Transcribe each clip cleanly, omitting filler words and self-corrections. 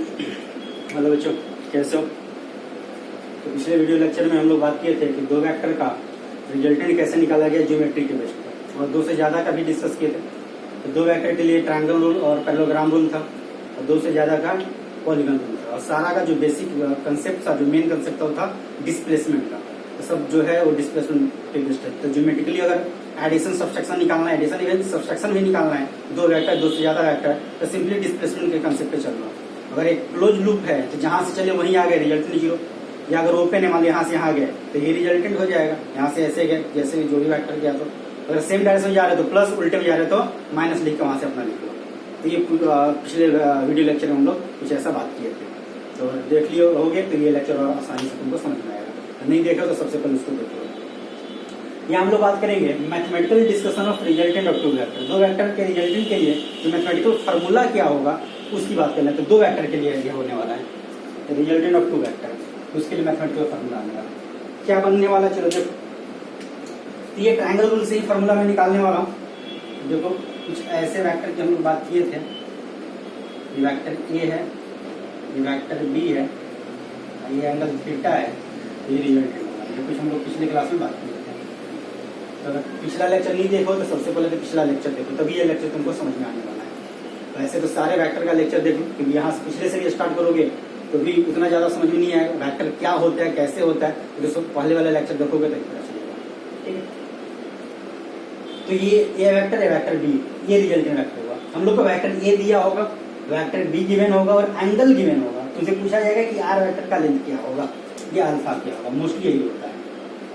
Hello बच्चों, कैसे हो? तो पिछले वीडियो लेक्चर में हम लोग बात किए थे कि दो वेक्टर का रिजल्टेंट कैसे निकाला गया ज्योमेट्री के बेस पर, और दो से ज़्यादा का भी डिस्कस किए थे। तो दो वेक्टर के लिए ट्रायंगल रूल और पैरेललोग्राम रूल था, और दो से ज़्यादा का पॉलीगन रूल था, और सारा का जो बेसिक कंसेप्ट था, जो मेन कंसेप्ट था, वो था डिस्प्लेसमेंट का। तो सब जो है वो डिस्प्लेसमेंट पे बेस्ड है। तो ज्योमेट्रिकली अगर एडिशन सब्सट्रैक्शन निकालना है, एडिशन इवन सब्सट्रैक्शन भी निकालना है, दो वेक्टर दो से ज़्यादा वेक्टर, तो सिंपली डिस्प्लेसमेंट के कंसेप्ट पे चलना। अगर एक क्लोज लूप है तो जहां से चले वहीं आ गए, रिजल्टेंट जीरो। या अगर ओपन है, मान लो यहाँ से यहाँ गए तो ये रिजल्टेंट हो जाएगा। यहाँ से ऐसे गए, जैसे भी जो भी वेक्टर गया, तो अगर सेम डायरेक्शन में जा रहे तो प्लस, उल्टे में जा रहे तो माइनस लिख के वहां से अपना लिख लो। तो ये पिछले वीडियो लेक्चर में हम लोग कुछ ऐसा बात किए थे। तो देख लियो होगे तो ये लेक्चर और आसानी से तुमको समझ में आएगा। नहीं देखो तो सबसे पहले उसको देख लो। यहाँ हम लोग बात करेंगे mathematical discussion of resultant of two vector. दो वेक्टर के रिजल्टेंट के लिए जो मैथमेटिकल फार्मूला क्या होगा उसकी बात करना है। तो दो वेक्टर के लिए ये होने वाला है रिजल्टेंट ऑफ टू वेक्टर, उसके लिए मैथमेटिकल फार्मूला आने वाला क्या बनने वाला। चलो देखो, तो ये ट्रायंगल रूल से ही फार्मूला में निकालने वाला हूँ। देखो कुछ ऐसे वेक्टर की हम लोग बात किए थे। ये वेक्टर ए है, ये वेक्टर बी है, ये एंगल थीटा है, ये रिजल्टेंट होगा। ये कुछ हम लोग पिछले क्लास में बात किए थे। तो अगर पिछला लेक्चर नहीं देखो तो सबसे पहले तो पिछला लेक्चर देखो, तभी ये लेक्चर तुमको समझ में आने वाला है। वैसे तो सारे वेक्टर का लेक्चर देखो, क्योंकि यहाँ से पिछले से भी स्टार्ट करोगे तो भी उतना ज्यादा समझ में नहीं आएगा वेक्टर क्या होता है, कैसे होता है। तो सब पहले वाला लेक्चर देखोगे तो पता चलेगा। ठीक है, तो ये वेक्टर है, वेक्टर बी, ये रिजल्टेंट वेक्टर होगा। हम लोग को वेक्टर ए दिया होगा, वेक्टर बी गिवन होगा और एंगल गिवन होगा। तुमसे पूछा जाएगा कि आर वेक्टर का लेंथ क्या होगा, ये अल्फा क्या होगा। मोस्टली यही होता है।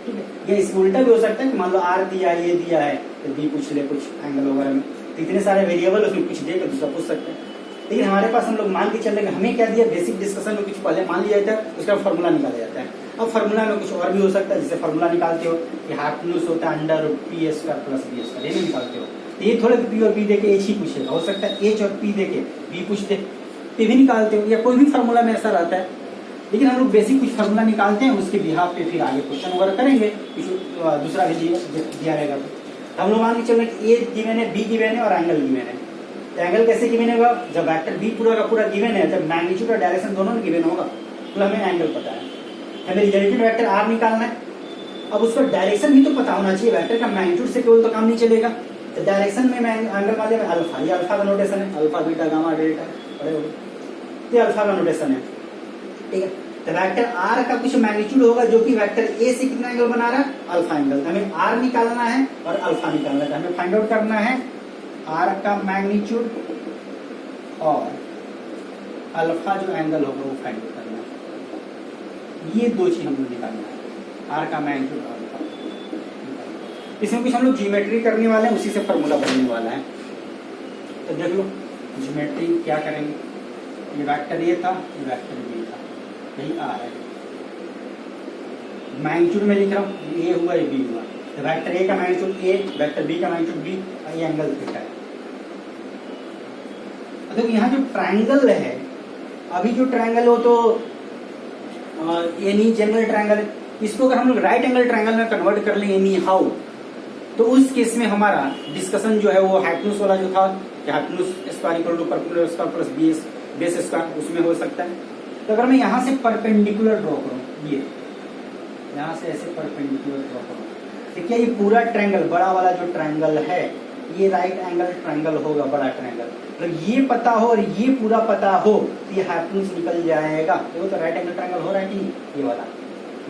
ठीक है, ये इसमें उल्टा भी हो सकता है कि मान लो आर दिया है, ये दिया है, तो बी पूछ ले कुछ एंगल वगैरह में। तो इतने सारे वेरिएबल उसमें कुछ दे तो दूसरा पूछ सकते हैं। लेकिन हमारे पास हम लोग मान के चल रहे हैं, हमें क्या दिया, बेसिक डिस्कशन में कुछ पहले मान लिया जाता है, उसका फार्मूला निकाला जाता है। अब फार्मूला में कुछ और भी हो सकता है, जैसे फार्मूला निकालते हो कि हाइपोटेन्यूज होता है under P square plus B square, ये निकालते हो। तो ये थोड़े पी और बी देके एच ही पूछेगा, हो सकता है एच और पी देके बी पूछ दे, ये भी निकालते हो। या कोई भी फार्मूला में ऐसा रहता है। लेकिन हम लोग बेसिक कुछ फार्मूला निकालते हैं, उसके बिहाफ पे फिर आगे क्वेश्चन वगैरह करेंगे, कुछ दूसरा भी दिया रहेगा। तो हम लोग मान के चल रहे हैं ए गिवन है, बी गिवन है और एंगल गिवन है। तो एंगल कैसे गिवन होगा, जब वेक्टर बी पूरा का पूरा गिवन है, जब मैग्नीट्यूड और डायरेक्शन दोनों में गिवन होगा तो हमें एंगल पता है। हमें रिजल्टेंट वेक्टर आर निकालना है। अब उसका डायरेक्शन भी तो पता होना चाहिए, वेक्टर का मैग्नीट्यूड से केवल तो काम नहीं चलेगा। तो डायरेक्शन में एंगल वाले में अल्फा, ये अल्फा का नोटेशन है, अल्फा बीटा गामा डेल्टा, ये अल्फा का नोटेशन है। ठीक है, तो वेक्टर आर का कुछ मैग्नीट्यूड होगा जो कि वेक्टर ए से कितना एंगल बना रहा है, अल्फा एंगल। हमें आर निकालना है और अल्फा निकालना है। हमें फाइंड आउट करना है आर का मैग्नीट्यूड और अल्फा जो एंगल होगा वो फाइंड आउट करना है। ये दो चीज हम लोग निकालना है, आर का मैग्नीट्यूड और अल्फा। इसमें कुछ हम लोग ज्योमेट्री करने वाले हैं, उसी से फॉर्मूला बनने वाला है। तो देख लो ज्योमेट्री क्या करेंगे। ये वेक्टर ए था, ये वेक्टर बी था, यही आर है। मैग्नीट्यूड में लिख रहा हूँ, ये हुआ ये बी हुआ। तो वेक्टर ए का मैग्नीट्यूड ए, वेक्टर बी का मैग्नीट्यूड बी, ये एंगल थीटा है। देखो यहाँ जो ट्रायंगल है, अभी जो ट्रायंगल हो तो एनी जनरल ट्रायंगल है, इसको अगर हम लोग राइट एंगल ट्रायंगल में कन्वर्ट कर लें एनी हाउ, तो उस केस में हमारा डिस्कशन जो है वो हाइपोटेन्यूज वाला जो था, hypotenuse square equal to perpendicular square plus base square, उसमें हो सकता है। तो अगर मैं यहाँ से परपेंडिकुलर ड्रॉ करूँ, ये यहाँ से ऐसे परपेंडिकुलर ड्रॉ करूँ, तो क्या ये पूरा ट्रायंगल, बड़ा वाला जो ट्रायंगल है, ये राइट एंगल ट्रायंगल होगा, बड़ा ट्रायंगल। तो ये पता हो और ये पूरा पता हो तो ये हाइपोटेन्यूज निकल जाएगा। देखो तो राइट एंगल ट्रायंगल हो रहा है कि नहीं, ये वाला,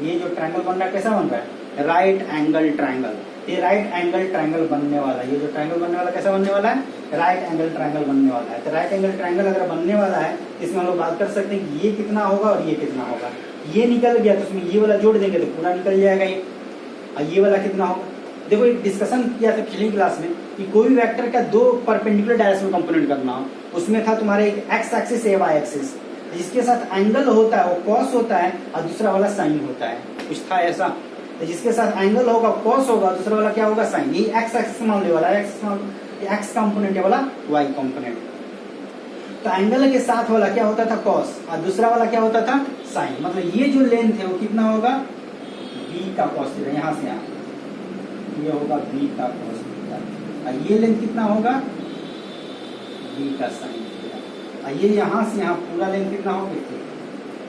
ये जो ट्रायंगल बन रहा है कैसा बन रहा है, राइट एंगल ट्रायंगल। ये राइट एंगल ट्रायंगल बनने वाला है, ये जो ट्रायंगल बनने वाला कैसा बनने वाला है, राइट एंगल ट्रायंगल बनने वाला है। तो राइट एंगल ट्रायंगल अगर बनने वाला है, इसमें हम लोग बात कर सकते हैं कि ये कितना होगा और ये कितना होगा। ये निकल गया तो उसमें ये वाला जोड़ देंगे तो पूरा निकल जाएगा ये। और ये वाला कितना होगा, देखो एक डिस्कशन किया था पिछली क्लास में कि कोई भी वेक्टर का दो परपेंडिकुलर डायरेक्शन में कंपोनेंट करना हो, उसमें था तुम्हारे एक एक्स एक्सिस है, वाई एक्सिस, जिसके साथ एंगल होता है वो कॉस होता है और दूसरा वाला साइन होता है। कुछ था ऐसा, तो जिसके साथ एंगल होगा कॉस होगा, दूसरा वाला क्या होगा, साइन। ये एक्स एक्सिस मामले वाला है, एक्स कंपोनेंट वाला वाई कंपोनेंट। तो एंगल के साथ वाला क्या होता था, कॉस, और दूसरा वाला क्या होता था, साइन। मतलब ये जो लेंथ है वो कितना होगा, बी का कॉस थीटा, यहाँ से यहाँ ये होगा बी का कॉस थीटा, और ये लेंथ कितना होगा, बी का साइन थीटा। ये यहाँ से यहाँ पूरा लेंथ कितना हो गया,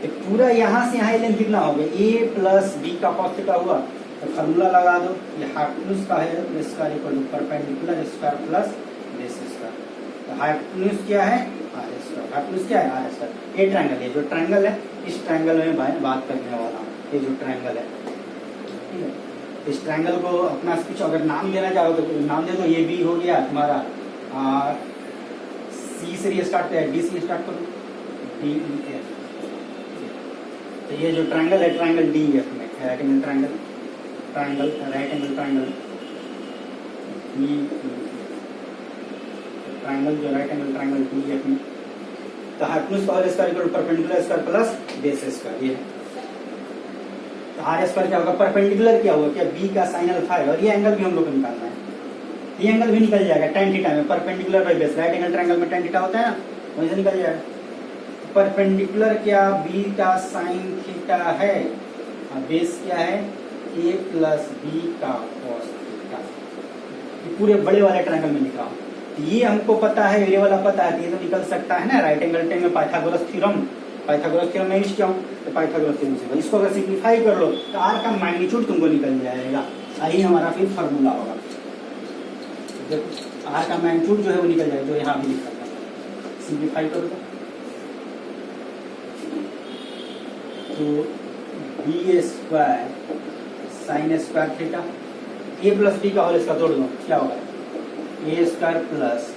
तो पूरा यहाँ से यहाँ लेंथ कितना हो गया, ए प्लस बी का कॉस थीटा हुआ। तो फार्मूला लगा दो, ये हाइपोटेन्यूज का है तो square equal to perpendicular square plus base square. तो हाइपोटेन्यूज क्या है, आर स्क्वायर। हाइपोटेन्यूज क्या है, आर स्क्वायर। ये ट्रायंगल है, जो ट्रायंगल है इस ट्रायंगल में बात करने वाला हूँ। ये जो ट्रायंगल है, ठीक है, इस ट्रायंगल को अपना कुछ अगर नाम देना चाहो तो नाम दे दो। ये बी हो गया तुम्हारा, सी से स्टार्ट है, डी से स्टार्ट करो, डी ई एफ। तो ये जो ट्रायंगल है, ट्रायंगल डी एफ में right angle triangle, triangle right angle triangle triangle जो right angle triangle D F में। तो हाइपोटेन्यूज का whole square equal to perpendicular square plus base square. ये तो आर स्क्वायर क्या होगा, परपेंडिकुलर क्या होगा, क्या बी का साइन अल्फा है, और ये एंगल भी हम लोग को निकालना है। ये एंगल भी निकल जाएगा tan थीटा में, perpendicular by base. Right angle triangle में tan थीटा होता है ना, वहीं से निकल जाएगा। परपेंडिकुलर क्या बी का साइन थीटा है, और बेस क्या है a प्लस बी का कॉस थीटा। ये पूरे बड़े वाले ट्रायंगल में लिखा हूं। ये हमको पता है, ये वाला पता है, ये तो निकल सकता है ना। राइट एंगल ट्रायंगल में पाइथागोरस थ्योरम में यूज किया हूं, तो पाइथागोरस थ्योरम से इसको अगर सिंप्लीफाई कर लो तो आर का मैग्नीट्यूड तुमको निकल जाएगा। यही हमारा फिर फॉर्मूला होगा। देखो आर का मैग्नीट्यूड जो है वो निकल जाएगा, जो यहाँ भी लिखा था। सिंप्लीफाई करो तो B square sine square theta, A plus B का होल स्क्वायर तोड़ दो, क्या होगा, A square plus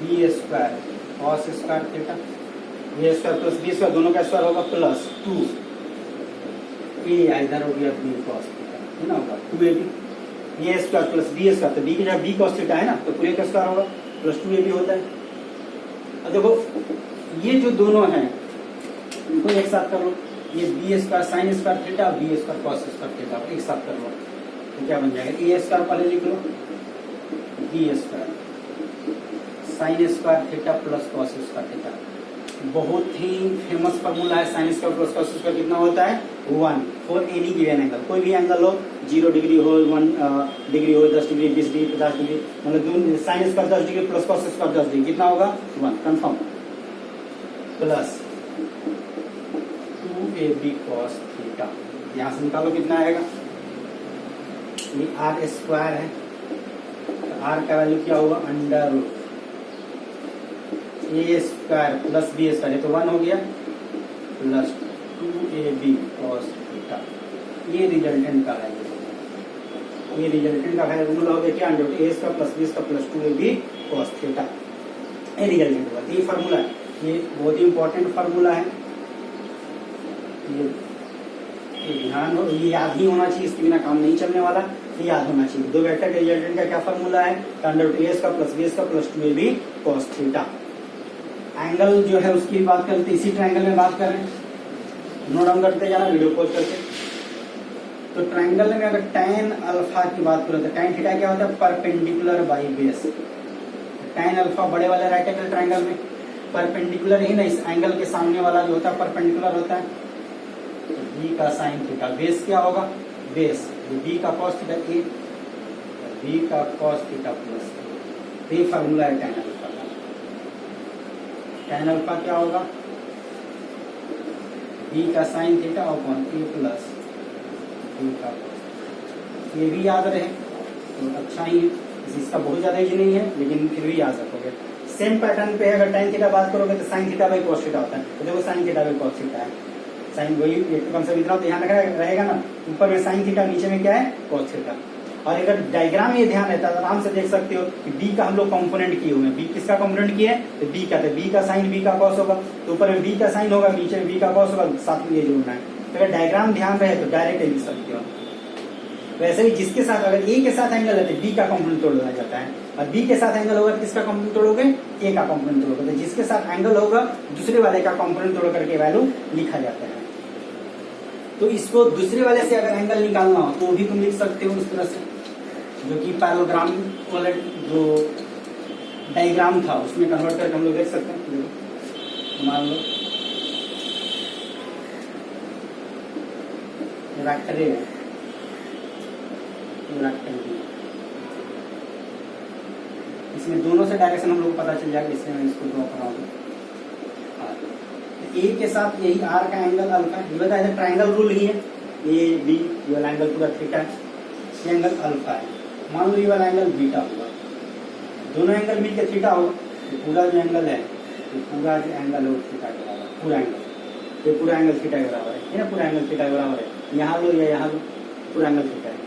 B square cos square theta. A square plus B square दोनों का स्क्वायर होगा प्लस 2 ए, इधर हो गया बी कॉस थीटा, है ना, होगा 2ab। ए स्क्वायर प्लस बी स्क्वायर, तो बी की जगह बी कॉस थीटा है ना, तो पूरे का स्क्वायर होगा प्लस 2ab होता है। और देखो ये जो दोनों हैं इनको एक साथ कर लो, ये B square sine square theta, B square cos square theta एक साथ कर लो, तो क्या बन जाएगा, ए स्क्वायर पहले लिख लो, B square sine square theta plus cos square theta. बहुत ही फेमस फॉर्मूला है, sine square plus cos square कितना होता है, 1 फॉर एनी गिवन एंगल। कोई भी एंगल हो, 0 डिग्री हो, 1 डिग्री हो, 10 डिग्री, 20 डिग्री, 50 डिग्री, मतलब sine square 10 degree plus cos square 10 degree, कितना होगा 1 confirm, plus 2ab cos theta. यहाँ से निकालो कितना आएगा, ये आर स्क्वायर है, आर का वैल्यू क्या होगा, under root A square plus B square, तो 1 हो गया, प्लस 2ab कॉस थीटा। ये रिजल्टेंट का वैल्यू, ये रिजल्टेंट का वैल्यू हो गया क्या, under root A square plus B square plus 2ab cos theta. ये रिजल्टेंट हुआ। ये फार्मूला है, ये बहुत ही इंपॉर्टेंट फार्मूला है, ये ध्यान हो, ये याद ही होना चाहिए, इसके बिना काम नहीं चलने वाला, ये याद होना चाहिए। दो वेक्टर के रिजल्टेंट का क्या फार्मूला है, under root A square plus B square plus 2ab cos theta. Angle जो है उसकी बात करते, इसी ट्रायंगल में बात कर रहे हैं, नोट डाउन करते जाना वीडियो पॉज करके। तो ट्रायंगल में अगर tan अल्फा की बात करें तो tan थीटा क्या होता है, perpendicular by base. tan alpha बड़े वाले राइट एंगल ट्रायंगल में परपेंडिकुलर ही ना, इस एंगल के सामने वाला जो होता है परपेंडिकुलर होता है। बी का साइन थीटा, बेस क्या होगा, बेस बी का कॉस थीटा ए, बी का कॉस थीटा प्लस, ये फार्मूला है tan अल्फा का। tan अल्फा क्या होगा, बी का साइन थीटा अपॉन ए प्लस बी का कॉस। ये भी याद रहे तो अच्छा ही है, इसका बहुत ज्यादा इजी नहीं है लेकिन फिर भी याद रखोगे। सेम पैटर्न पे अगर tan थीटा बात करोगे तो sine theta by cos theta होता है, तो देखो sine theta by cos theta है, साइन वही कम से इतना ध्यान रहेगा ना, ऊपर में साइन थीटा नीचे में क्या है कॉस थीटा। और अगर डायग्राम ये ध्यान रहता है तो आराम से देख सकते हो कि बी का हम लोग कंपोनेंट किए हुए हैं, बी किसका कंपोनेंट किए हैं, तो बी का, तो बी का साइन बी का कॉस होगा, तो ऊपर में बी का साइन होगा, नीचे में बी का कॉस होगा, साथ में ये जोड़ना है। तो अगर डायग्राम ध्यान रहे तो डायरेक्ट लिख सकते हो। वैसे ही जिसके साथ अगर ए के साथ एंगल है तो बी का कंपोनेंट तोड़ा जाता है, और बी के साथ एंगल होगा तो किसका कंपोनेंट तोड़ोगे, ए का कंपोनेंट तोड़ोगे। तो जिसके साथ एंगल होगा दूसरे वाले का कंपोनेंट तोड़ करके वैल्यू लिखा जाता है। तो इसको दूसरे वाले से अगर एंगल निकालना हो तो भी तुम लिख सकते हो उस तरह से, जो कि पैरेललोग्राम वाला जो डायग्राम था उसमें कन्वर्ट करके हम लोग देख सकते हैं। मान लो वेक्टर है, इसमें दोनों से डायरेक्शन हम लोग को पता चल जाएगा, इसलिए मैं इसको ड्रॉ कर रहा हूँ। ए के साथ यही आर का एंगल अल्फा है। ये बताया था ट्राइंगल रूल ही है, ए बी ये वाला एंगल पूरा थीटा है, ये एंगल अल्फा है। मान लो ये वाला एंगल बीटा होगा, दोनों एंगल मिलकर थीटा होगा, तो पूरा जो एंगल है, तो पूरा जो एंगल है वो थीटा के बराबर, पूरा एंगल, ये पूरा एंगल थीटा के बराबर है ना, पूरा एंगल थीटा के बराबर है। यहाँ लो या यहाँ लो, पूरा एंगल थीटा है।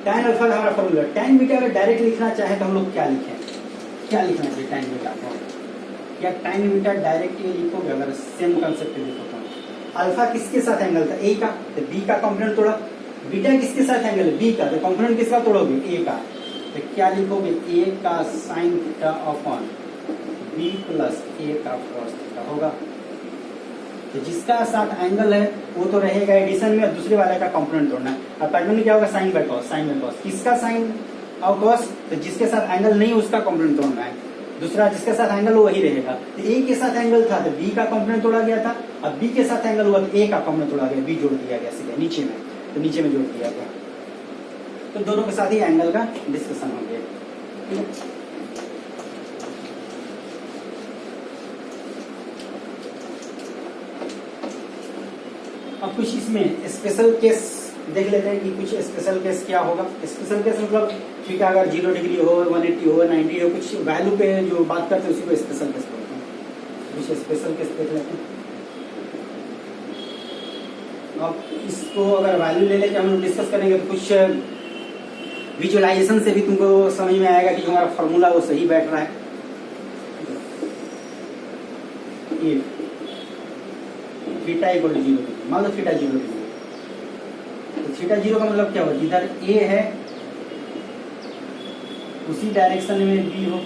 tan अल्फा का हमारा फॉर्मूला, tan बीटा अगर डायरेक्ट लिखना चाहे तो हम लोग क्या लिखें, क्या लिखना चाहिए tan बीटा को, क्या tan बीटा डायरेक्ट ये लिखोगे अगर सेम कंसेप्ट लिखो तो? अल्फा किसके साथ एंगल था, ए का, तो बी का कंपोनेंट तोड़ा। बीटा किसके साथ एंगल है, बी का, तो कंपोनेंट किसका तोड़ोगे, ए का, तो क्या लिखोगे, ए का sine theta upon B plus A का कॉस थीटा होगा। तो जिसका साथ एंगल है वो तो रहेगा एडिशन में, और दूसरे वाले का कंपोनेंट तोड़ना है। अब पैटर्न में क्या होगा, sine by cos, sine by cos, किसका साइन और कॉस, तो जिसके साथ एंगल नहीं उसका कंपोनेंट तोड़ना है, दूसरा जिसके साथ एंगल वो वही रहेगा। तो ए के साथ एंगल था तो बी का कंपोनेंट तोड़ा गया था, अब बी के साथ एंगल हुआ तो ए का कंपोनेंट तोड़ा गया, बी जोड़ दिया गया सीधे नीचे में, तो नीचे में जोड़ दिया गया। तो दोनों के साथ ही एंगल का डिस्कशन हो गया, ठीक है। अब कुछ इसमें स्पेशल केस देख लेते हैं कि कुछ स्पेशल केस क्या होगा। स्पेशल केस मतलब ठीक है, अगर 0 डिग्री हो, 180 हो, 90 हो, कुछ वैल्यू पे जो बात करते हैं उसी को स्पेशल केस बोलते हैं। कुछ स्पेशल केस देख लेते हैं। अब इसको अगर वैल्यू ले लेके हम लोग डिस्कस करेंगे तो कुछ विजुअलाइजेशन से भी तुमको समझ में आएगा कि जो हमारा फॉर्मूला वो सही बैठ रहा है। थीटा इक्वल टू 0 डिग्री, मान लो थीटा 0 डिग्री, तो थीटा 0 का मतलब क्या होगा, जिधर ए है उसी डायरेक्शन में बी हो,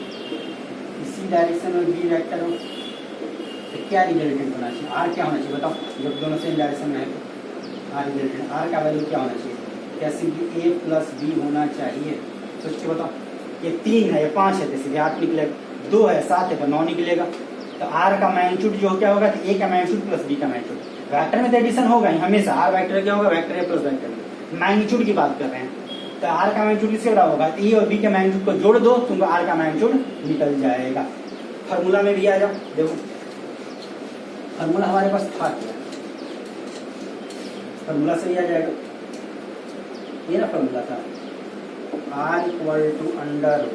इसी डायरेक्शन में बी वेक्टर हो, तो क्या रिजल्टेंट होना चाहिए, आर क्या होना चाहिए बताओ, जब दोनों सेम डायरेक्शन में है तो आर रिजल्टेंट, आर का वैल्यू क्या होना चाहिए, क्या सिंपली ए प्लस बी होना चाहिए। सोच के बताओ, ये 3 है, ये 5 है तो सीधे 8 निकलेगा, 2 है 7 है तो 9 निकलेगा। तो आर का मैग्नीट्यूड जो क्या होगा, तो ए का मैग्नीट्यूड प्लस बी का मैग्नीट्यूड, वेक्टर में तो एडिशन होगा ही हमेशा, आर वेक्टर क्या होगा, वेक्टर ए प्लस वेक्टर में, मैग्नीट्यूड की बात कर रहे हैं। तो आर का मैग्नीट्यूड किसके बराबर होगा, ए और बी के मैग्नीट्यूड को जोड़ दो, तुमको आर का मैग्नीट्यूड निकल जाएगा। फार्मूला में भी आ जाओ, देखो फार्मूला हमारे पास था क्या, फार्मूला से ही आ जाएगा, ये ना फार्मूला था, R equal to under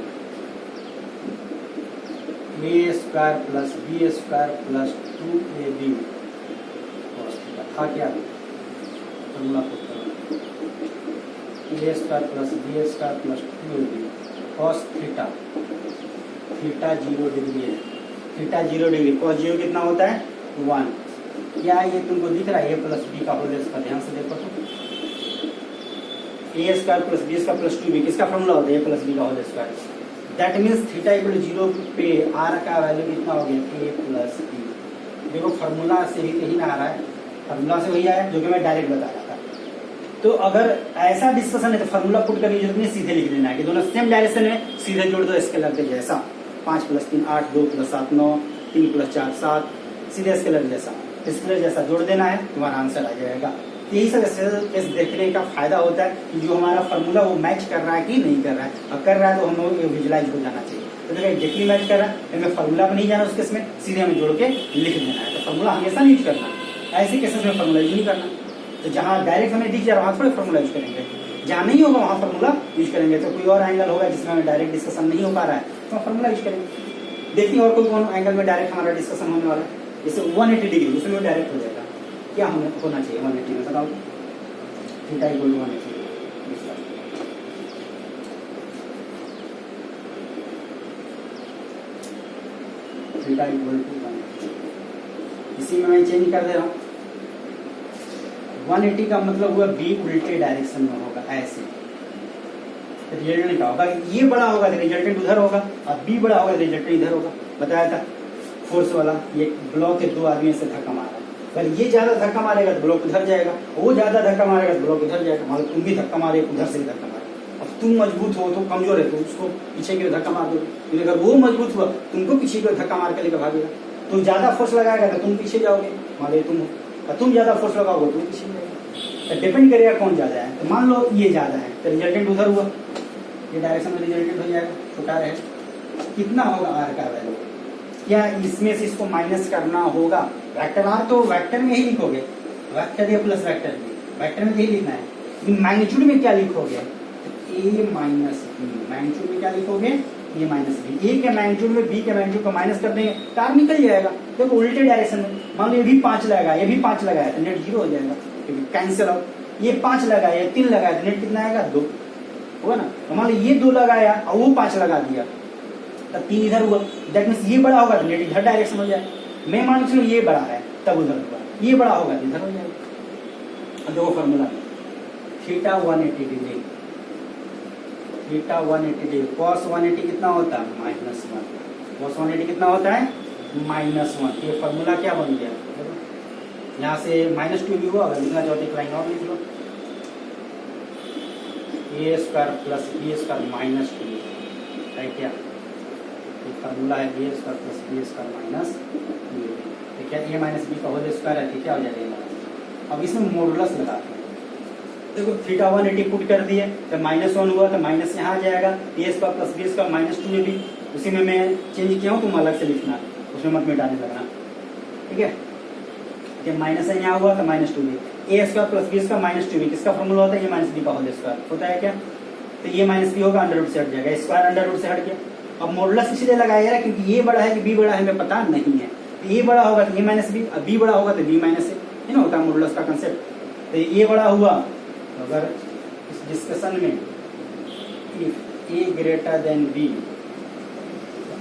A square plus B square plus 2ab था क्या, फॉर्मूला पुट करो, A square plus B square plus 2ab cos theta, theta 0 degree है, थीटा 0 डिग्री, कॉस 0 कितना होता है 1। क्या ये तुमको दिख रहा है, ए प्लस बी का होल स्क्वायर, ध्यान से देखो तो, A square plus B square plus 2b किसका फॉर्मूला होता है, ए प्लस बी का whole square. That means theta equal to 0 पे आर का वैल्यू कितना हो गया, ए प्लस बी। देखो फार्मूला से ही कहीं ना आ रहा है, फार्मूला से वही आया जो कि मैं डायरेक्ट बता रहा था। तो अगर ऐसा डिस्कशन है तो फार्मूला पुट करने की जरूरत नहीं, सीधे लिख देना है कि दोनों सेम डायरेक्शन में, सीधे जोड़ दो स्केलर के जैसा, 5 + 3 8, 2 + 7 9, 3 + 4 7, सीधे स्केलर जैसा, स्केलर जैसा जोड़ देना है, तुम्हारा आंसर आ जाएगा। यही सब केस देखने का फायदा होता है कि जो हमारा फॉर्मूला वो मैच कर रहा है कि नहीं कर रहा है, और कर रहा है तो हम लोग विजुलाइज हो जाना चाहिए। तो देखिए एग्जैक्टली मैच कर रहा है, हमें फॉर्मूला में नहीं जाना उस केस में, सीधे हमें जोड़ के लिख देना है। तो फॉर्मूला हमेशा यूज करना है, ऐसे केसेस में फॉर्मूला यूज नहीं करना। तो जहाँ डायरेक्ट हमें दिख जा रहा है वहाँ थोड़े फॉर्मूला यूज करेंगे, जहाँ नहीं होगा वहाँ फॉर्मूला यूज करेंगे। तो कोई और एंगल होगा जिसमें हमें डायरेक्ट डिस्कशन नहीं हो पा रहा है तो हम फॉर्मूला यूज करेंगे। देखिए और कोई कौन एंगल में डायरेक्ट हमारा डिस्कशन होने वाला है, जैसे 180 डिग्री, उसमें डायरेक्ट हो जाएगा। क्या होना चाहिए 180 में बताओ, theta equal to 180, theta equal to 180, इसी में मैं चेंज कर दे रहा हूँ। 180 का मतलब हुआ बी उल्टे डायरेक्शन में होगा, ऐसे रिजल्टेंट क्या होगा, ये बड़ा होगा तो रिजल्टेंट उधर होगा, और बी बड़ा होगा तो रिजल्टेंट इधर होगा। बताया था फोर्स वाला, ये ब्लॉक के 2 आदमी से धक्का मारा, अगर ये ज्यादा धक्का मारेगा तो ब्लॉक उधर जाएगा, वो ज्यादा धक्का मारेगा तो ब्लॉक इधर जाएगा। मान लो तुम भी धक्का मारे, उधर से धक्का मारे, अब तुम मजबूत हो तो कमजोर है तो उसको पीछे की धक्का मार दोगे, अगर वो मजबूत हुआ तुमको पीछे की धक्का मार के लेकर भागेगा। तुम ज्यादा फोर्स लगाएगा तो तुम पीछे जाओगे, मान लो तुम हो, तुम ज्यादा फोर्स लगाओगे तुम पीछे जाएगा। तो डिपेंड करेगा कौन ज्यादा है। तो मान लो ये ज्यादा है तो रिजल्टेंट उधर हुआ, ये डायरेक्शन में रिजल्टेंट हो जाएगा, छोटा रहे। कितना होगा आर का वैल्यू, क्या इसमें से इसको माइनस करना होगा? वेक्टर आर तो वेक्टर में ही लिखोगे, vector A plus vector B, vector में यही लिखना है। मैग्नीट्यूड में क्या लिखोगे? ए माइनस बी, मैग्नीट्यूड में क्या लिखोगे? ए माइनस बी। ए के मैग्नीट्यूड में बी के मैग्नीट्यूड को माइनस कर देंगे तो आर निकल जाएगा। देखो उल्टे डायरेक्शन में, मान लो ये भी 5 लगाया, ये भी 5 लगाया तो नेट 0 हो जाएगा, कैंसिल आउट। ये 5 लगाया, ये 3 लगाया तो नेट कितना आएगा? 2 होगा ना। तो मान लो ये 2 लगाया और वो 5 लगा दिया तो 3 इधर हुआ, दैट मीन्स ये बड़ा होगा तो नेट इधर डायरेक्शन हो जाए। मैं मान चलो ये बड़ा है तब उधर होगा, ये बड़ा होगा तो इधर हो जाएगा। अब देखो फॉर्मूला में theta 180 degree, theta 180 degree, cos 180 कितना होता है? -1। कॉस 180 कितना होता है? -1। ये फॉर्मूला क्या बन गया? यहाँ से -2 भी हुआ, अगर लिखना चाहो तो एक लाइन और लिख लो, A square plus B square minus 2 है क्या? ये फॉर्मूला है A square plus B square minus 2। तो क्या ए माइनस बी का होल स्क्वायर है तो क्या हो जाएगा? अब इसमें मॉडुलस लगाते हैं। देखो थीटा 180 पुट कर दिए तो -1 हुआ तो माइनस यहाँ आ जाएगा, ए स्क्वायर प्लस बी स्क्वायर -2 में भी उसी में मैं चेंज किया हूँ, तुम अलग से लिखना, उसमें मत मिटाने लगना, ठीक है। जब माइनस यहाँ हुआ तो -2 भी, ए स्क्वायर प्लस बी स्क्वायर -2 भी, किसका फॉर्मूला होता है? ए माइनस बी का होल स्क्वायर होता है क्या? तो ये माइनस बी होगा, अंडर रूट से हट जाएगा, स्क्वायर अंडर रूट से हट गया। अब मॉडुलस इसलिए लगाया है क्योंकि ये बड़ा है कि बी बड़ा है हमें पता नहीं है। तो ए बड़ा होगा तो ए माइनस बी, अब बी बड़ा होगा तो बी माइनस ए, है ना, होता है मॉडुलस का कंसेप्ट। तो ये बड़ा हुआ, अगर इस डिस्कशन में if A greater than B,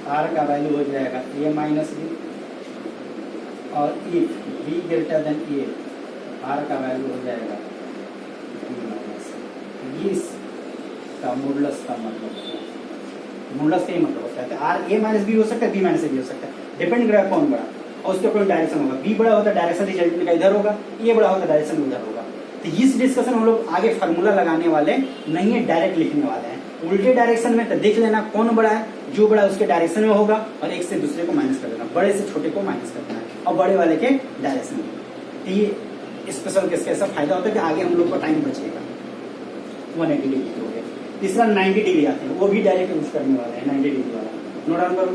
R का वैल्यू हो जाएगा ए माइनस बी, और if B greater than A, R का वैल्यू हो जाएगा बी माइनस। ये इसका मॉडुलस का मतलब होता है, मॉडुलस का ही मतलब होता है। आर ए माइनस बी हो सकता है, बी माइनस ए भी हो सकता है, डिपेंड करेगा कौन बड़ा, और उसके ऊपर डायरेक्शन होगा। बी बड़ा होता है डायरेक्शन रिजल्टेंट का इधर होगा, ए बड़ा होता है डायरेक्शन उधर होगा। तो इस डिस्कशन हम लोग आगे फार्मूला लगाने वाले नहीं है, डायरेक्ट लिखने वाले हैं। उल्टे डायरेक्शन में तो देख लेना कौन बड़ा है, जो बड़ा है उसके डायरेक्शन में होगा, और एक से दूसरे को माइनस कर देना, बड़े से छोटे को माइनस कर देना, और बड़े वाले के डायरेक्शन में। तो ये स्पेशल केस का ऐसा फायदा होता है कि आगे हम लोग को टाइम बचेगा। 180 डिग्री हो गया। तीसरा 90 डिग्री आते हैं, वो भी डायरेक्ट यूज करने वाला है। 90 डिग्री वाला नोट डाउन करो।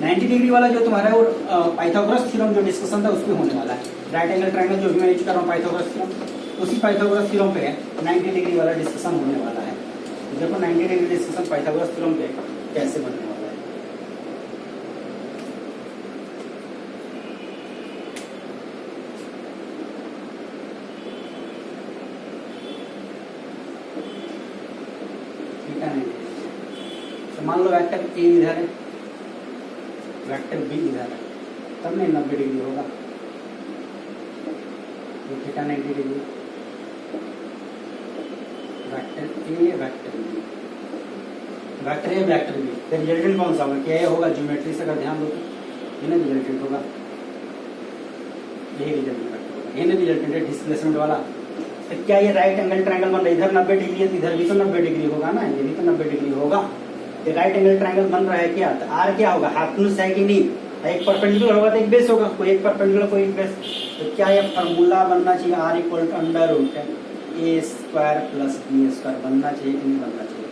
90 डिग्री वाला जो तुम्हारा वो पाइथागोरस थ्योरम जो डिस्कशन था उसमें होने वाला है। राइट एंगल ट्रायंगल जो भी मैं यूज कर रहा हूँ पाइथागोरस थ्योरम, उसी पाइथागोरस थ्योरम पे 90 डिग्री वाला डिस्कशन होने वाला है। देखो 90 डिग्री डिस्कशन पाइथागोरस थ्योरम पे कैसे बनने वाला है। ठीक है, तो मान लो वेक्टर ए इधर है, वेक्टर बी इधर है, तब नहीं 90 डिग्री होगा। Theta 90 degree, vector A vector B, vector A vector B, तो रिजल्टेंट कौन सा होगा? क्या ये होगा? ज्योमेट्री से अगर ध्यान दो तो ये ना रिजल्टेंट होगा, यही रिजल्टेंट होगा, ये ना रिजल्टेंट है डिस्प्लेसमेंट वाला। तो क्या ये राइट एंगल ट्रायंगल बन रहा है? इधर 90 डिग्री है तो इधर भी तो 90 डिग्री होगा ना, ये भी तो 90 डिग्री होगा। ये राइट एंगल ट्रायंगल बन रहा है क्या? तो आर क्या होगा? हाइपोटेन्यूज है कि नहीं? एक परपेंडिकुलर होगा तो एक बेस होगा, कोई एक परपेंडिकुलर कोई एक बेस। तो क्या ये फॉर्मूला बनना चाहिए? R equal to under root A square plus B square बनना चाहिए कि नहीं बनना चाहिए?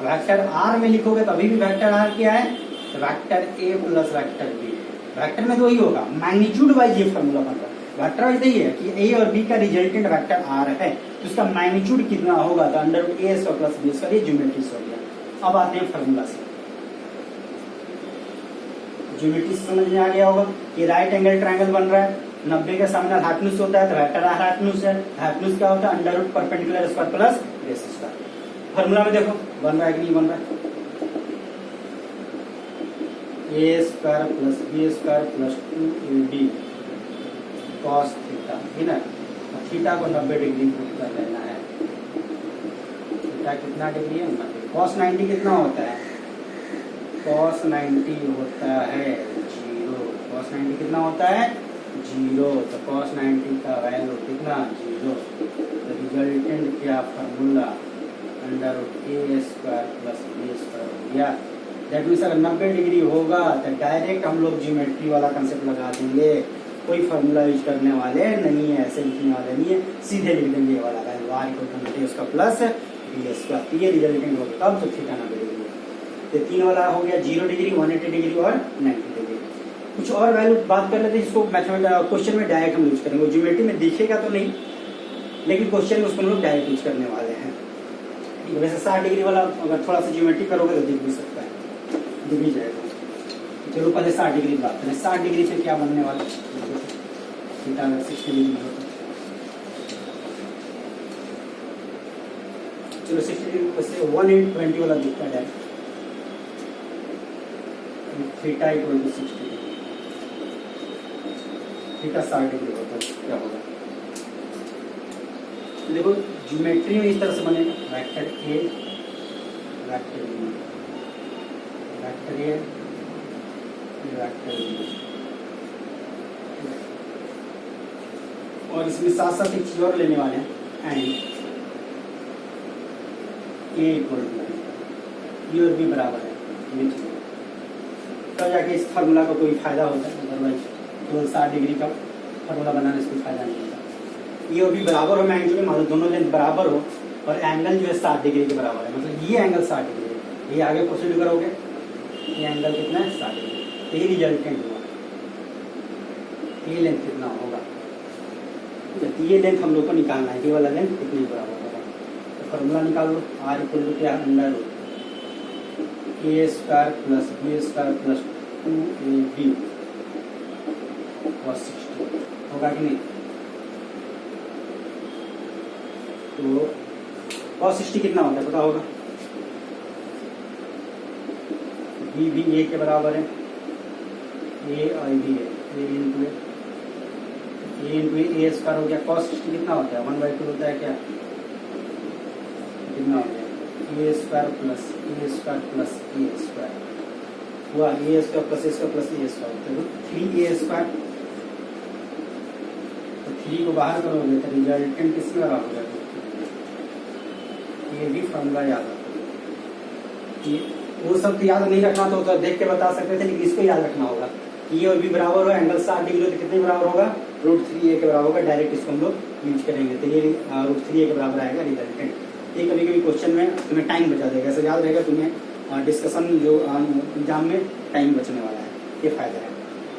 वेक्टर आर में लिखोगे तो अभी भी वेक्टर आर क्या है? तो vector A plus vector B, vector में तो वही होगा, मैग्नीट्यूड वाइज ये फॉर्मूला बन रहा है। वेक्टर वाइज यही है कि ए और बी का रिजल्टेंट वेक्टर आर है, तो उसका मैग्नीट्यूड कितना होगा? तो under root A square plus B square, ये ज्योमेट्री हो गया। अब आते हैं फॉर्मूला से। ज्योमेट्री समझ में आ गया होगा कि राइट एंगल ट्रायंगल बन रहा है, 90 के सामने हाइपोटेन्यूज होता है तो वेक्टर आर हाइपोटेन्यूज है। हाइपोटेन्यूज क्या होता है? Under root perpendicular square plus base square. Formula में देखो बन रहा है कि नहीं बन रहा है? A square plus B square plus 2ab cos theta, है ना। थीटा को 90 डिग्री पुट कर लेना है। थीटा कितना डिग्री है? 90। कॉस 90 कितना होता है? कॉस 90 होता है 0। कॉस 90 कितना होता है? 0। तो कॉस 90 का वैल्यू कितना? 0। तो रिजल्टेंट क्या formula? Under root A square plus B square हो गया। दैट मीन्स अगर 90 डिग्री होगा तो डायरेक्ट हम लोग ज्योमेट्री वाला कंसेप्ट लगा देंगे, कोई फॉर्मूला यूज करने वाले नहीं है, ऐसे लिखने वाले नहीं है, सीधे लिख देंगे ये वाला वैल्यू आर इक्वल टू उसका प्लस बी स्क्वायर। ये रिजल्टेंट होगा तब तो थीटा 90 डिग्री। तो 3 वाला हो गया 0 डिग्री, 180 डिग्री और 90 डिग्री। कुछ और वैल्यू बात कर लेते हैं जिसको मैथमेटिक्स क्वेश्चन में डायरेक्ट हम यूज करेंगे। ज्योमेट्री में दिखेगा तो नहीं, लेकिन क्वेश्चन में उसको हम लोग डायरेक्ट यूज करने वाले हैं। वैसे 60 डिग्री वाला अगर थोड़ा सा ज्योमेट्री करोगे तो दिख भी सकता है, दिख भी जाएगा। चलो पहले 60 डिग्री की बात करें। 60 डिग्री से क्या बनने वाला है, थीटा अगर 60 डिग्री होता, चलो 60 डिग्री से 120 वाला दिखता है direct, theta equal to 60 degree, theta 60 degree होता है, क्या होगा देखो ज्योमेट्री में इस तरह से बनेगा, vector A, vector B, vector A, vector B, और इसमें साथ साथ एक चीज और लेने वाले हैं, and A equal to B, और बी बराबर है, ये चीज तब जाके इस फार्मूला का कोई फायदा होता है, अदरवाइज केवल 60 डिग्री का फार्मूला बनाने से कोई फायदा नहीं होता। ये और भी बराबर हो, मैग्नीट्यूड में मतलब दोनों लेंथ बराबर हो और एंगल जो है 60 डिग्री के बराबर है, मतलब ये एंगल 60 डिग्री है, ये आगे प्रोसीड करोगे ये एंगल कितना है 60 डिग्री, यही रिजल्टेंट हुआ, ये लेंथ कितना होगा, ये लेंथ हम लोग को निकालना है, ये वाला लेंथ कितने बराबर होगा। तो फॉर्मूला निकाल लो, आर इक्वल टू क्या, under A square plus B square plus 2ab cos 60 होगा कि नहीं। तो cos 60 कितना होता है पता होगा, बी भी ए के बराबर है, ए और बी है, ए इंटू ए स्क्वायर हो गया। cos 60 कितना होता है 1/2 होता है क्या, कितना हो गया ए square plus A square plus A square हुआ, ए square plus A square plus A square, तो 3a स्क्वायर, तो 3 को बाहर करोगे तो रिजल्टेंट किसके बराबर हो जाएगा, ये भी फॉर्मूला याद रखो। ये वो सब याद नहीं रखना तो देख के बता सकते थे, लेकिन इसको याद रखना होगा। ये और भी बराबर हो, एंगल 60 डिग्री हो तो कितने बराबर होगा, √3a के बराबर होगा। डायरेक्ट इसको हम लोग यूज करेंगे तो ये √3a के बराबर आएगा रिजल्टेंट। ये कभी कभी क्वेश्चन में तुम्हें टाइम बचा देगा, ऐसा याद रहेगा तुम्हें डिस्कशन जो एग्जाम में टाइम बचने वाला है, ये फायदा है।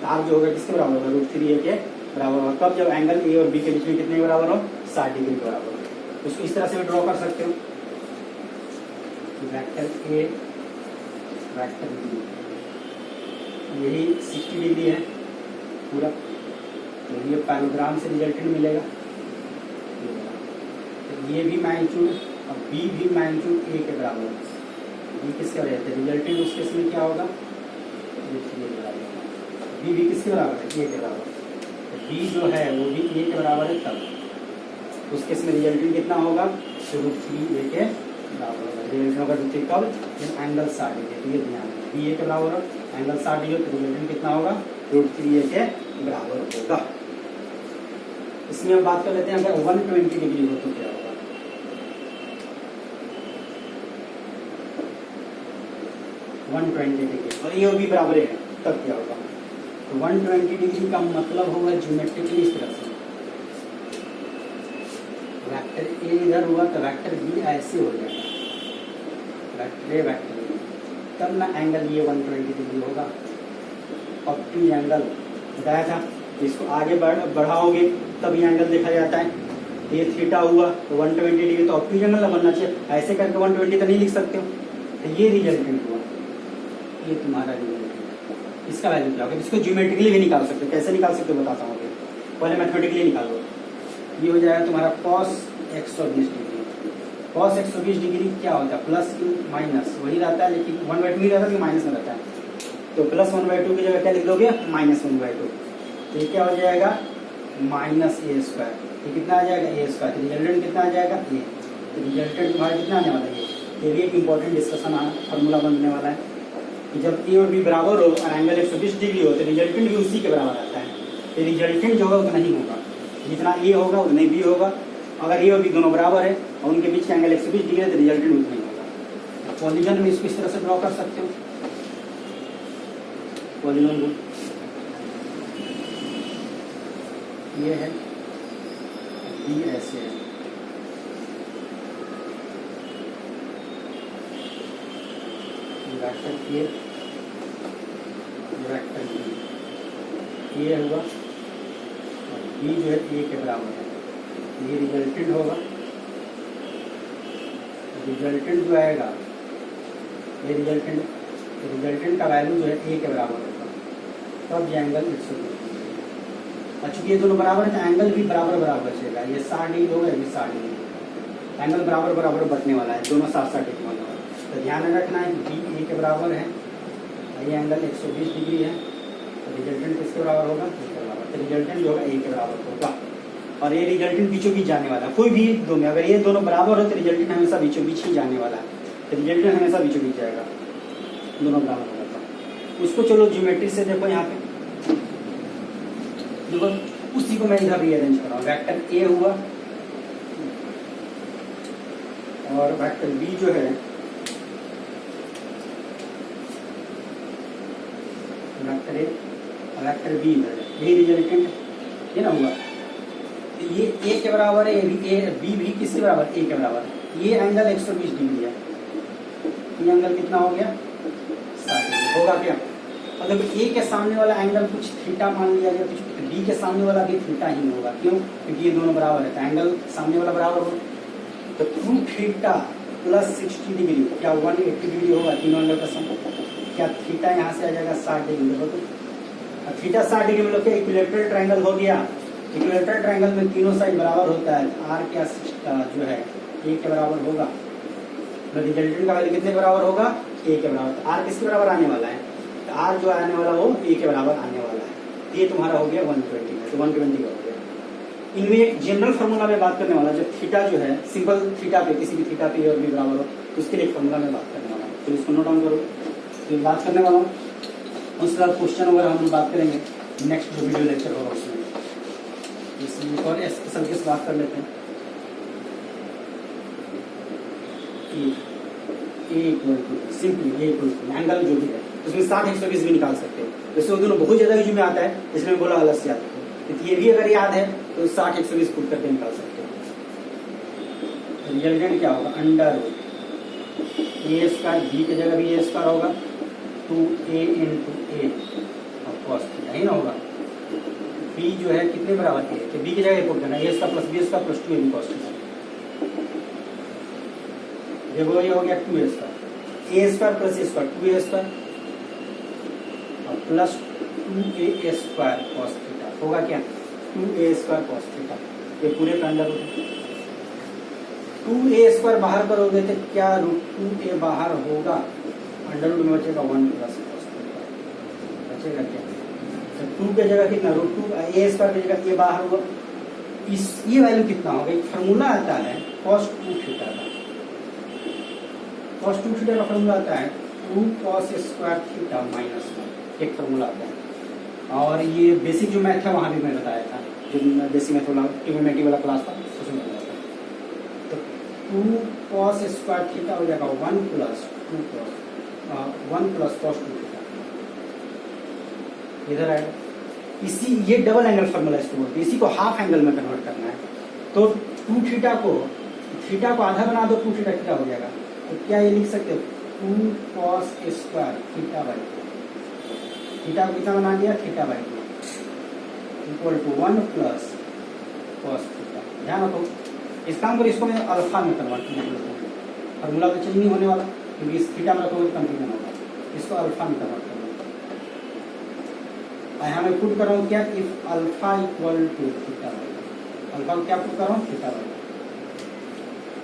तो आप जो होगा किसके बराबर होगा, √3a के बराबर होगा। कब, जब एंगल ए और बी के बीच में कितने के बराबर हो, 60 डिग्री के बराबर हो। उसको इस तरह से भी ड्रॉ कर सकते हो, वेक्टर ए वेक्टर बी, यही 60 डिग्री है पूरा, तो ये पैराग्राम से रिजल्टेंट मिलेगा। तो ये भी मैग्नीट्यूड और बी भी मैग्नीट्यूड ए के बराबर है। बी किसके रहते हैं, रिजल्टेंट उस केस में क्या होगा, बी भी किसके बराबर है, ए के बराबर। तो बी जो है वो भी ए के बराबर है, तब उस केस में रिजल्टेंट कितना होगा, √3a के बराबर होगा। रिजल्टेंट होगा √3 कब, एंगल 60 डिग्री, तो ये ध्यान है बी ए के बराबर हो, एंगल 60 डिग्री, तो रिजल्टेंट कितना होगा, √3a के बराबर होगा। इसमें हम बात कर लेते हैं अगर 120 डिग्री हो तो क्या होगा। 120 डिग्री और ये भी बराबर है, तब क्या होगा। तो 120 डिग्री का मतलब होगा ज्योमेट्रिकली इस तरह से, वेक्टर ए इधर हुआ तो वेक्टर बी ऐसे हो जाएगा, वेक्टर ए वेक्टर बी, तब ना एंगल ये 120 डिग्री होगा। ऑप्टिक एंगल बताया था, इसको आगे बढ़ाओगे तब ये एंगल देखा जाता है। ये थीटा हुआ तो 120 डिग्री, तो ऑप्टिक एंगल बनना चाहिए, ऐसे करके 120 तो नहीं लिख सकते हो। तो ये रिजल्टेंट हुआ, ये तुम्हारा रिजल्टेंट। इसका वैल्यू क्या होगा, इसको ज्योमेट्रिकली भी निकाल सकते हो। कैसे निकाल सकते हो बताता हूँ, पहले मैथमेटिकली निकालो। ये हो जाएगा तुम्हारा cos 120 डिग्री। cos 120 डिग्री क्या होता है, प्लस की माइनस वही रहता है, लेकिन 1/2 नहीं रहता, लेकिन माइनस में रहता है। तो प्लस 1/2 की जगह क्या लिख दोगे, -1/2। तो ये क्या हो जाएगा, -a स्क्वायर। ये कितना आ जाएगा, a स्क्वायर। तो रिजल्टेंट कितना आ जाएगा, a। तो रिजल्टेंट तुम्हारा कितना आने वाला है, ये भी एक इंपॉर्टेंट डिस्कशन फॉर्मूला बनने वाला है कि जब ए और बी बराबर हो और एंगल 120 डिग्री हो तो रिजल्टेंट भी उसी के बराबर आता है। तो रिजल्टेंट जो होगा उतना ही होगा, जितना ए होगा उतना ही बी होगा। अगर ए और बी दोनों बराबर है और उनके बीच का एंगल 120 डिग्री है तो रिजल्टेंट उतना ही होगा। पॉलीगन में इसको इस तरह से ड्रॉ कर सकते हो, पॉलीगन रूल ये है, बी ऐसे है, वेक्टर ए, वेक्टर बी, ए हुआ और बी जो है ए के बराबर है, ये रिजल्टेंट होगा। रिजल्टेंट जो आएगा ये रिजल्टेंट का वैल्यू जो है ए के बराबर होगा, तब ये एंगल 120 डिग्री। और चूंकि ये दोनों बराबर है तो एंगल भी बराबर बराबर बचेगा, ये 60 डिग्री होगा, ये भी 60 डिग्री होगा। एंगल बराबर बराबर बटने वाला है, दोनों 60-60 डिग्री वाला है। तो ध्यान रखना है कि बी ए के बराबर है, ये एंगल 120 डिग्री है, तो रिजल्टेंट किसके बराबर होगा, ए के बराबर। तो रिजल्टेंट जो होगा ए के बराबर होगा, और ये रिजल्टेंट बीचों बीच जाने वाला है। कोई भी दो में अगर ये दोनों बराबर हो तो रिजल्टेंट हमेशा बीचों बीच ही जाने वाला है, तो रिजल्टेंट हमेशा बीचों बीच जाएगा, दोनों बराबर होगा। उसको चलो ज्योमेट्री से देखो, यहाँ पे देखो उसी को मैं इधर रीअरेंज कर रहा हूँ। वेक्टर ए हुआ और वेक्टर बी जो है वेक्टर ए और वेक्टर बी इधर है, यही रिजल्टेंट ये ना हुआ। ये ए के बराबर है, बी भी किसके बराबर, ए के बराबर है। ये एंगल 120 डिग्री है, ये एंगल कितना हो गया, 60 डिग्री होगा क्या। और देखो ए के सामने वाला एंगल कुछ थीटा मान लिया गया, कुछ बी के सामने वाला भी थीटा ही होगा, क्यों, क्योंकि ये दोनों बराबर है, तो एंगल सामने वाला बराबर होगा। तो 2 थीटा प्लस 60 डिग्री क्या 180 डिग्री होगा, तीनों एंगल का सम। क्या थीटा यहाँ से आ जाएगा 60 डिग्री, देखो तो थीटा 60 डिग्री में लोग क्या इक्विलेटरल ट्रायंगल हो गया। इक्विलेटरल ट्रायंगल में तीनों साइड बराबर होता है, आर क्या जो है ए के बराबर होगा, तो रिजल्टेंट का वैल्यू कितने बराबर होगा, ए के बराबर। आर किसके बराबर आने वाला है, तो आर जो आने वाला वो ए के बराबर आने वाला है। ये तुम्हारा हो गया 120 में, तो 120 का हो गया। इनमें एक जनरल फार्मूला में बात करने वाला, जब थीटा जो है सिंपल थीटा पे, किसी भी थीटा पे और भी बराबर हो, तो उसके लिए एक फार्मूला में बात करने वाला हूँ, तो इसको नोट डाउन करो। तो बात करने वाला हूँ, उसके बाद क्वेश्चन वगैरह हम बात करेंगे नेक्स्ट जो वीडियो लेक्चर होगा उसमें। इसमें और स्पेशल केस बात कर लेते हैं। Simply A equal to angle जो भी है उसमें 60-120 भी निकाल सकते हैं। जैसे वो दोनों बहुत ज्यादा यूज में आता है, इसलिए बोला अलग से आता है, तो ये भी अगर याद है तो 60-120 पुट करके निकाल सकते हैं। रिजल्टेंट क्या होगा, अंडर ए स्क्वायर, बी की जगह भी ए स्क्वायर होगा, 2a इंटू ए और कॉस थीटा ही ना होगा। बी जो है कितने बराबर है, तो बी की जगह पुट करना, A square plus B square plus 2ab cos theta. देखो ये हो गया 2a square, A square plus A square 2a square और plus 2a square cos theta होगा क्या, 2a स्क्वायर कॉस थीटा। ये पूरे का अंडर रूट 2a स्क्वायर बाहर करोगे तो क्या रूट 2a बाहर होगा, अंडर रूट में बचेगा 1 प्लस कॉस थीटा, बचेगा क्या, तो 2 की जगह कितना रूट 2, a स्क्वायर की जगह ये बाहर हुआ। इस ये वैल्यू कितना होगा, एक फार्मूला आता है कॉस 2 थीटा का, कॉस 2 थीटा का फार्मूला आता है 2 कॉस स्क्वायर थीटा माइनस 1, एक फार्मूला आता है। और ये बेसिक जो मैथ है वहां भी मैं बताया था, जो बेसिक मैथ वाला ट्रिग्नोमेट्री वाला क्लास था उसमें बताया था। तो 2 कॉस स्क्वायर थीटा हो जाएगा 1 प्लस कॉस 2 थीटा, इधर आएगा। इसी ये डबल एंगल फार्मूला इसको बोलते हैं, इसी को हाफ एंगल में कन्वर्ट करना है। तो 2 थीटा को आधा बना दो, 2 थीटा थीटा हो जाएगा। तो क्या ये लिख सकते हो 2 cos square theta by 2, theta को कितना बना दिया, थीटा बाई 2 इक्वल टू 1 प्लस कॉस थीटा। ध्यान रखो इस काम को, इसको मैं अल्फा में कन्वर्ट करना, फार्मूला तो चेंज नहीं होने वाला क्योंकि इस थीटा में रखोगे कंफ्यूजन होगा, इसको अल्फा में कन्वर्ट करना। यहाँ मैं पुट कर रहा हूँ क्या, if alpha equal to theta by, alpha को क्या पुट कर रहा हूँ, थीटा बाई।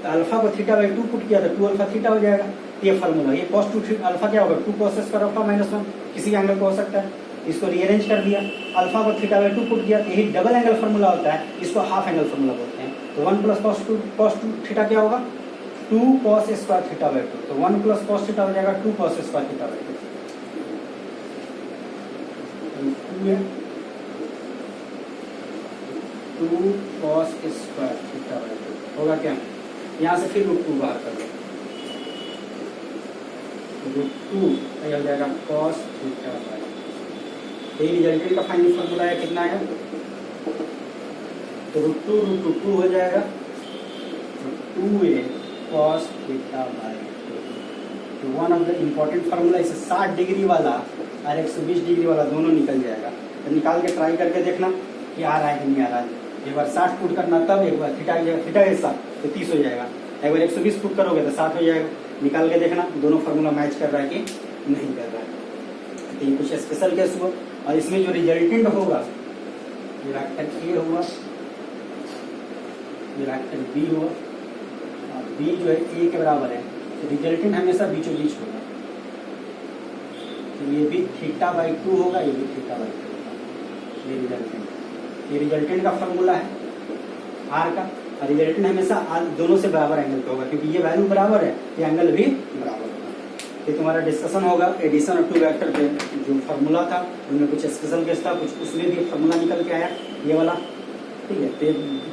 तो अल्फा को थीटा बाई 2 पुट किया तो 2 अल्फा थीटा हो जाएगा। ये फार्मूला, ये कॉस 2 अल्फा क्या होगा, 2 कॉस स्क्वायर अल्फा माइनस 1, किसी एंगल को हो सकता है, इसको रीअरेंज कर दिया, अल्फा को थीटा बाई 2 पुट किया। यही डबल एंगल फार्मूला होता है, इसको हाफ एंगल फार्मूला बोलते हैं। तो 1 प्लस कॉस 2 थीटा क्या होगा, 2 कॉस स्क्वायर थीटा बाई 2, तो 1 प्लस कॉस थीटा हो जाएगा 2 cos square theta by 2। 2 cos square theta by 2 होगा क्या, यहाँ से फिर रूट 2 बाहर कर लो, रूट 2 हो जाएगा कॉस थीटा बाई। यही रिजल्टेंट का फाइनल फार्मूला है, कितना है, तो रूट 2 हो जाएगा, तो 2a कॉस थीटा बाई 2। तो one of the important formula इसे 60 डिग्री वाला और 120 डिग्री वाला दोनों निकल जाएगा। तो निकाल के ट्राई करके देखना कि आ रहा है कि नहीं आ रहा है। एक बार 60 फुट करना, तब एक बार थीटा के साथ तो 30 हो जाएगा। एक बार 120 फुट करोगे तो 60 हो जाएगा। निकाल के देखना दोनों फार्मूला मैच कर रहा है कि नहीं कर रहा है। तो ये कुछ स्पेशल केस हुआ। और इसमें जो रिजल्टेंट होगा, ये रिएक्टर ए हुआ, ये रिएक्टर बी हुआ, और बी जो है ए के बराबर है, तो रिजल्टेंट हमेशा बीचों बीच होगा। तो ये भी θ/2 होगा, ये भी θ/2 होगा। ये रिजल्टेंट का फॉर्मूला है आर का। और रिजल्टेंट हमेशा दोनों से बराबर एंगल पे होगा, क्योंकि ये वैल्यू बराबर है, ये एंगल भी बराबर होगा। ये तुम्हारा डिस्कशन होगा एडिशन ऑफ टू वेक्टर पे। जो फार्मूला था उनमें कुछ स्पेशल केस था, कुछ उसमें भी फार्मूला निकल के आया ये वाला, ठीक है। तो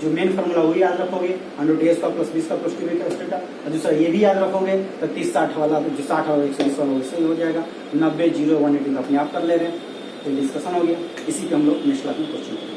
जो मेन फार्मूला वो याद रखोगे, √a² + b² + 2b², और दूसरा ये भी याद रखोगे तो 30-60 वाला, जो 60 वाला 120 वाला वैसे ही हो जाएगा। 90, 0, 180 अपने आप कर ले रहे हैं। तो डिस्कशन हो गया। इसी पे हम लोग नेक्स्ट क्लास में क्वेश्चन